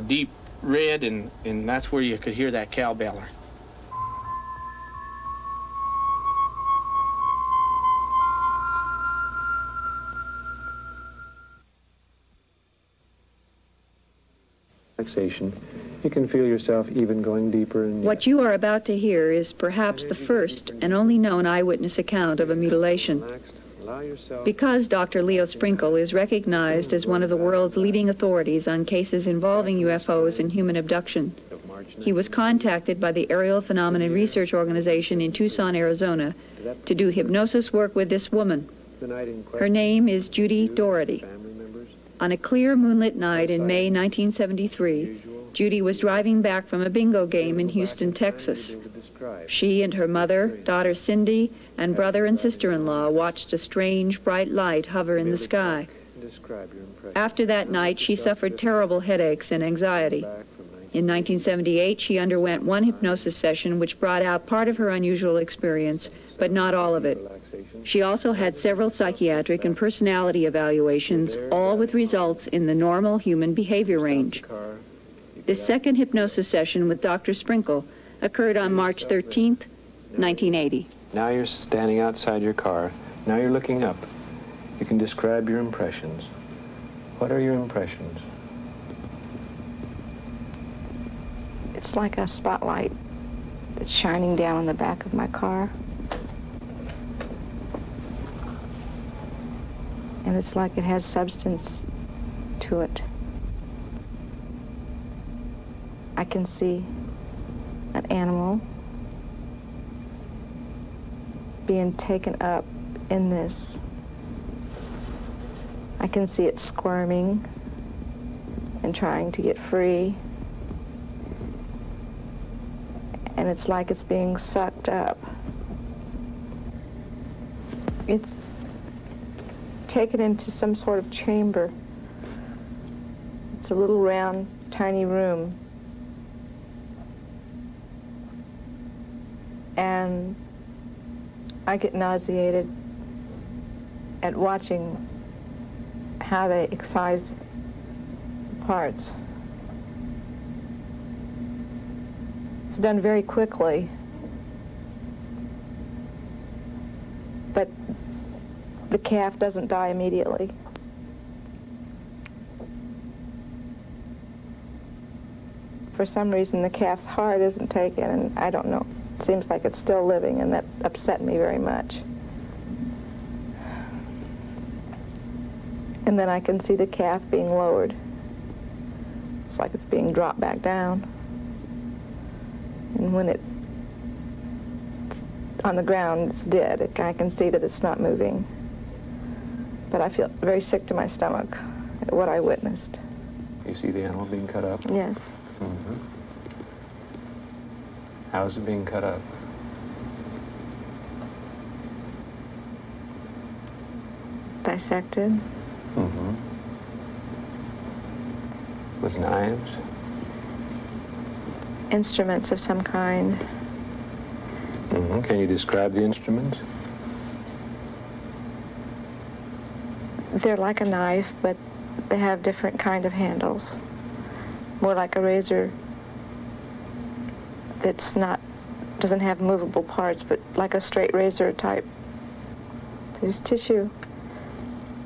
deep red, and that's where you could hear that cowbeller. Relaxation. You can feel yourself even going deeper and What you are about to hear is perhaps the first and only known eyewitness account of a mutilation. Because Dr. Leo Sprinkle is recognized as one of the world's leading authorities on cases involving UFOs and human abduction, he was contacted by the Aerial Phenomenon Research Organization in Tucson, Arizona, to do hypnosis work with this woman. Her name is Judy Doherty. On a clear moonlit night in May 1973, Judy was driving back from a bingo game in Houston, Texas. She and her mother, daughter Cindy, and brother and sister-in-law watched a strange, bright light hover in the sky. After that night, she suffered terrible headaches and anxiety. In 1978, she underwent one hypnosis session which brought out part of her unusual experience, but not all of it. She also had several psychiatric and personality evaluations, all with results in the normal human behavior range. This second hypnosis session with Dr. Sprinkle occurred on March 13th, 1980. Now you're standing outside your car. Now you're looking up. You can describe your impressions. What are your impressions? It's like a spotlight that's shining down on the back of my car. And it's like it has substance to it. I can see an animal being taken up in this. I can see it squirming and trying to get free. And it's like it's being sucked up. It's taken into some sort of chamber. It's a little round, tiny room. And I get nauseated at watching how they excise the parts. It's done very quickly, but the calf doesn't die immediately. For some reason, the calf's heart isn't taken, and I don't know. It seems like it's still living, and that upset me very much. And then I can see the calf being lowered. It's like it's being dropped back down. And when it's on the ground, it's dead. I can see that it's not moving. But I feel very sick to my stomach at what I witnessed. You see the animal being cut up? Yes. Mm-hmm. How is it being cut up? Dissected. Mm-hmm. With knives? Instruments of some kind. Mm-hmm. Can you describe the instruments? They're like a knife, but they have different kind of handles. More like a razor that's doesn't have movable parts, but like a straight razor type. There's tissue.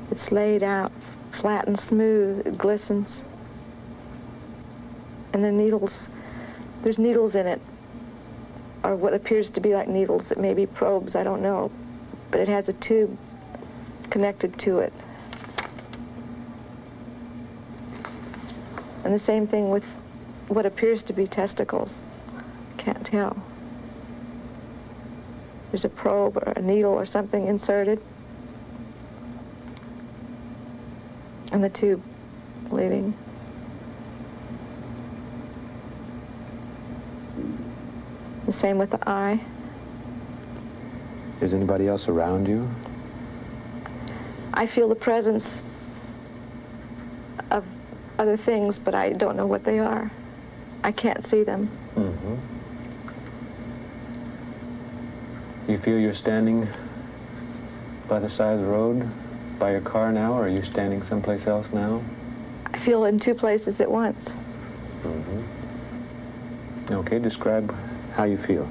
It's laid out flat and smooth. It glistens. And the needles, there's needles in it, or what appears to be like needles. It may be probes, I don't know. But it has a tube connected to it. And the same thing with what appears to be testicles. Can't tell. There's a probe or a needle or something inserted. And the tube leaving. The same with the eye. Is anybody else around you? I feel the presence of other things, but I don't know what they are. I can't see them. Mm-hmm. You feel you're standing by the side of the road, by your car now, or are you standing someplace else now? I feel in two places at once. Okay, describe how you feel.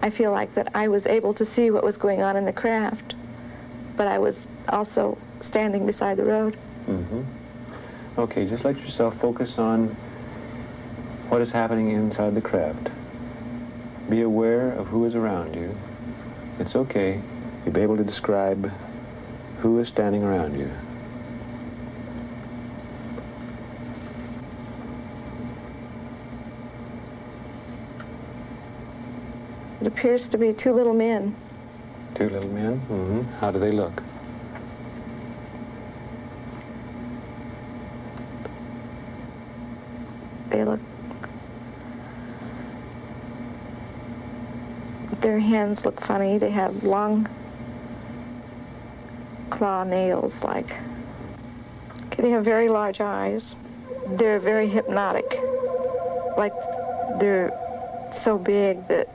I feel like that I was able to see what was going on in the craft, but I was also standing beside the road. Okay, just let yourself focus on what is happening inside the craft. Be aware of who is around you. It's okay. You'll be able to describe who is standing around you. It appears to be two little men. Two little men? How do they look? Their hands look funny. They have long claw nails, like. Okay, they have very large eyes. They're very hypnotic. Like, they're so big that,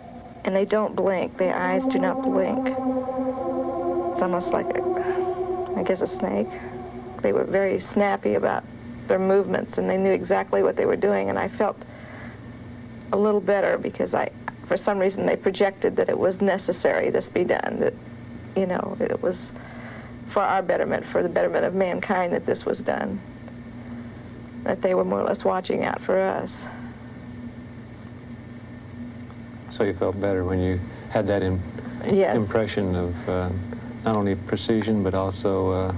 and they don't blink. Their eyes do not blink. It's almost like, I guess, a snake. They were very snappy about their movements, and they knew exactly what they were doing, and I felt a little better because for some reason, they projected that it was necessary this be done, that, you know, it was for our betterment, for the betterment of mankind that this was done, that they were more or less watching out for us. So you felt better when you had that Yes. impression of not only precision, but also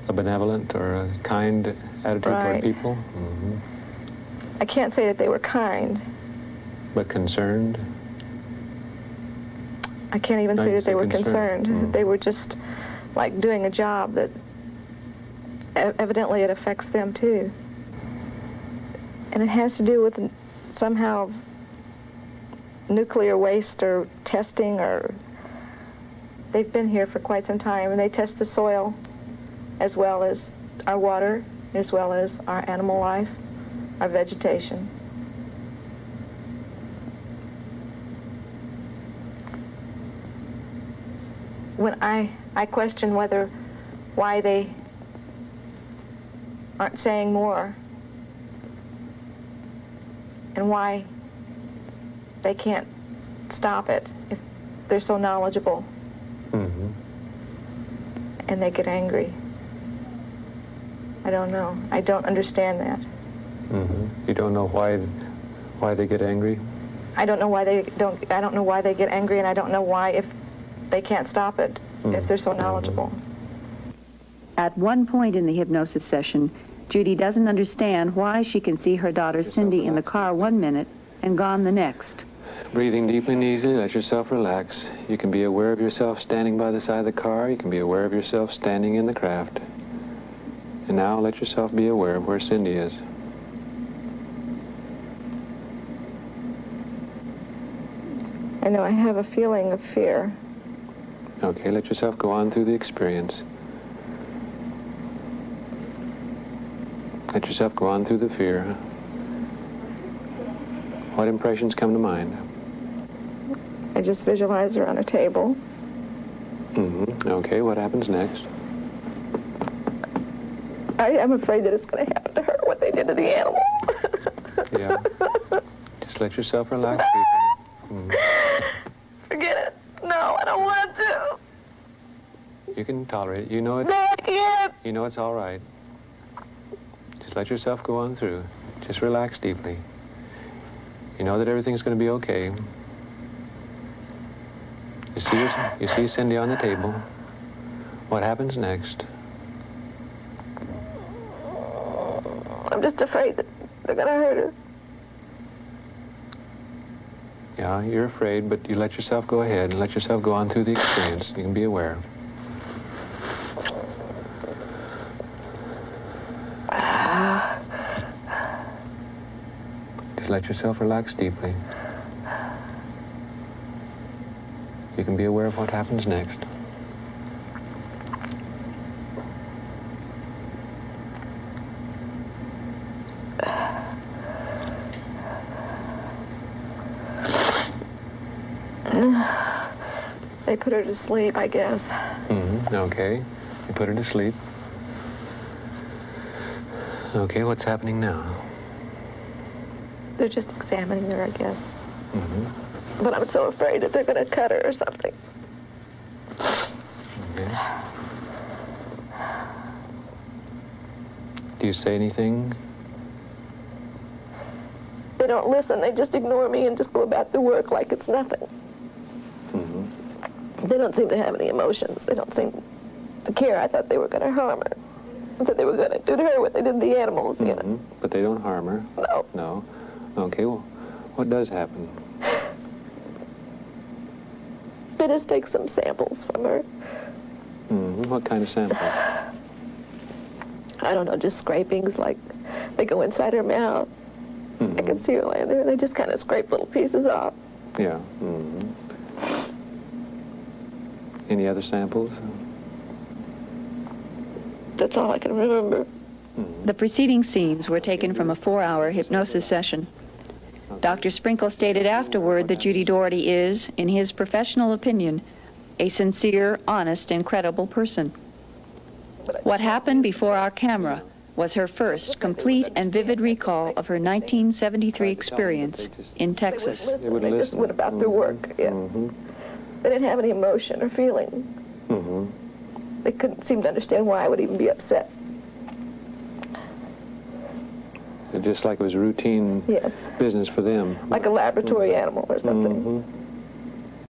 a benevolent or a kind attitude toward people? I can't say that they were kind. But concerned? I can't even say that they were concerned. They were just like doing a job that evidently it affects them too. And it has to do with somehow nuclear waste or testing, or they've been here for quite some time, and they test the soil as well as our water, as well as our animal life, our vegetation. When I question why they aren't saying more, and why they can't stop it if they're so knowledgeable. And they get angry. I don't know. I don't understand that. You don't know why they get angry? I don't know why they don't. I don't know why they get angry, and I don't know why, if they can't stop it, if they're so knowledgeable. At one point in the hypnosis session, Judy doesn't understand why she can see her daughter Cindy in the car one minute and gone the next. Breathing deeply and easily, let yourself relax. You can be aware of yourself standing by the side of the car. You can be aware of yourself standing in the craft. And now let yourself be aware of where Cindy is. I know I have a feeling of fear. Okay, let yourself go on through the experience. Let yourself go on through the fear. What impressions come to mind? I just visualize her on a table. Okay, what happens next? I'm afraid that it's going to happen to her, what they did to the animal. Yeah. Just let yourself relax. Forget it. No, I don't want to. You can tolerate it. You know it. No, I can't. You know it's all right. Just let yourself go on through. Just relax deeply. You know that everything's going to be okay. You see Cindy on the table. What happens next? I'm just afraid that they're going to hurt her. Yeah, you're afraid, but you let yourself go ahead and let yourself go on through the experience. You can be aware. Just let yourself relax deeply. You can be aware of what happens next. They put her to sleep, I guess. Okay. You put her to sleep. Okay, what's happening now? They're just examining her, I guess. Mm-hmm. But I'm so afraid that they're going to cut her or something. Okay. Do you say anything? They don't listen. They just ignore me and just go about their work like it's nothing. Mm-hmm. They don't seem to have any emotions. They don't seem to care. I thought they were going to harm her. I thought they were going to do to her what they did to the animals, you know. But they don't harm her? No. No. Okay, well, what does happen? They just take some samples from her. Mm-hmm. What kind of samples? I don't know, just scrapings, like they go inside her mouth. Mm-hmm. I can see her laying there. They just kind of scrape little pieces off. Yeah. Mm-hmm. Any other samples? That's all I can remember. Mm-hmm. The preceding scenes were taken from a 4-hour hypnosis session. Dr. Sprinkle stated afterward that Judy Doherty is, in his professional opinion, a sincere, honest, and credible person. What happened before our camera was her first complete and vivid recall of her 1973 experience in Texas. They just went about their work. Yeah. Mm-hmm. They didn't have any emotion or feeling. Mm-hmm. They couldn't seem to understand why I would even be upset. Just like it was routine Yes. business for them. Like a laboratory animal or something. Mm-hmm.